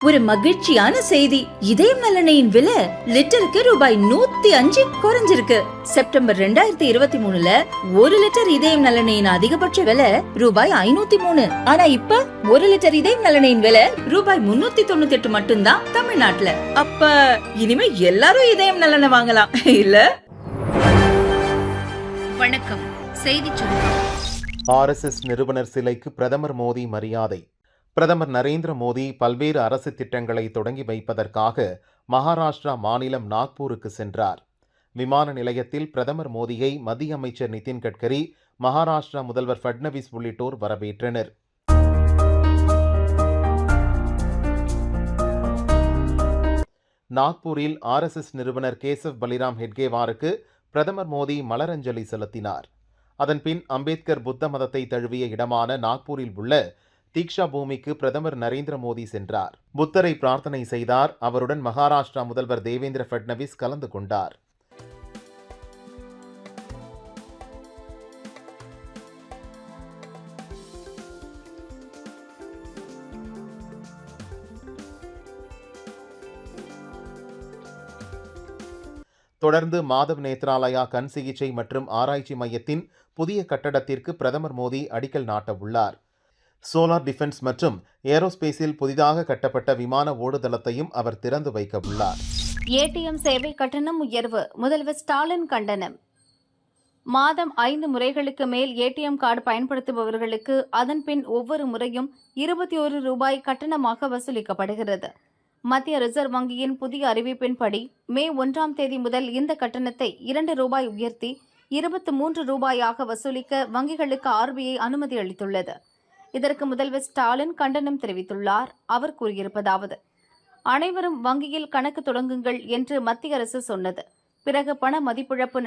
ஒரு மகிழ்ச்சியான செய்தி. இதயம் நலனையின் விலை லிட்டருக்கு ரூபாய் 105 குறைஞ்சிருக்கு. செப்டம்பர் 2023ல 1 லிட்டர் இதயம் நலனையின் அதிகபட்ச விலை ரூபாய் 503. ஆனா இப்ப 1 லிட்டர் இதயம் நலனையின் விலை ரூபாய் 398 மட்டும்தான் தமிழ்நாட்டுல. அப்ப இனிமே எல்லாரும் இதயம் நலனை வாங்கலாம் இல்ல? வணக்கம். செய்தி சுருக்கம். RSS நிறுவனர் சிலைக்கு பிரதமர் மோடி மரியாதை. பிரதமர் நரேந்திர மோடி பல்வேறு அரசு திட்டங்களை தொடங்கி வைப்பதற்காக மகாராஷ்டிரா மாநிலம் நாக்பூருக்கு சென்றார். விமான நிலையத்தில் பிரதமர் மோடியை மத்திய அமைச்சர் நிதின் கட்கரி, மகாராஷ்டிரா முதல்வர் ஃபட்னவிஸ் உள்ளிட்டோர் வரவேற்றனர். நாக்பூரில் RSS நிறுவனர் கேசவ் பலிராம் ஹெட்கேவாருக்கு பிரதமர் மோடி மலரஞ்சலி செலுத்தினார். அதன்பின் அம்பேத்கர் புத்த மதத்தை தழுவிய இடமான நாக்பூரில் உள்ள தீக்ஷா பூமிக்கு பிரதமர் நரேந்திர மோடி சென்றார். புத்தரை பிரார்த்தனை செய்தார். அவருடன் மகாராஷ்டிரா முதல்வர் தேவேந்திர ஃபட்னவிஸ் கலந்து கொண்டார். தொடர்ந்து மாதவ் நேத்ராலயா கண் சிகிச்சை மற்றும் ஆராய்ச்சி மையத்தின் புதிய கட்டடத்திற்கு பிரதமர் மோடி அடிக்கல் நாட்ட உள்ளார். சோலார் டிஃபென்ஸ் மற்றும் ஏரோஸ்பேஸில் புதிதாக கட்டப்பட்ட விமான ஓடுதளத்தையும் அவர் திறந்து வைக்க உள்ளார். ஏடிஎம் சேவை கட்டணம் உயர்வு, முதல்வர் ஸ்டாலின் கண்டனம். மாதம் 5 முறைகளுக்கு மேல் ஏடிஎம் கார்டு பயன்படுத்துபவர்களுக்கு அதன்பின் ஒவ்வொரு முறையும் 21 ரூபாய் கட்டணமாக வசூலிக்கப்படுகிறது. மத்திய ரிசர்வ் வங்கியின் புதிய அறிவிப்பின்படி மே 1ஆம் தேதி முதல் இந்த கட்டணத்தை 2 ரூபாய் உயர்த்தி 23 ரூபாயாக வசூலிக்க வங்கிகளுக்கு RBI அனுமதி அளித்துள்ளது. இதற்கு முதல்வர் ஸ்டாலின் கண்டனம் தெரிவித்துள்ளார். அவர் கூறியிருப்பதாவது: அனைவரும் வங்கியில் கணக்கு தொடங்குங்கள் என்று மத்திய அரசு சொன்னது. பிறகு பண மதிப்பிழப்பு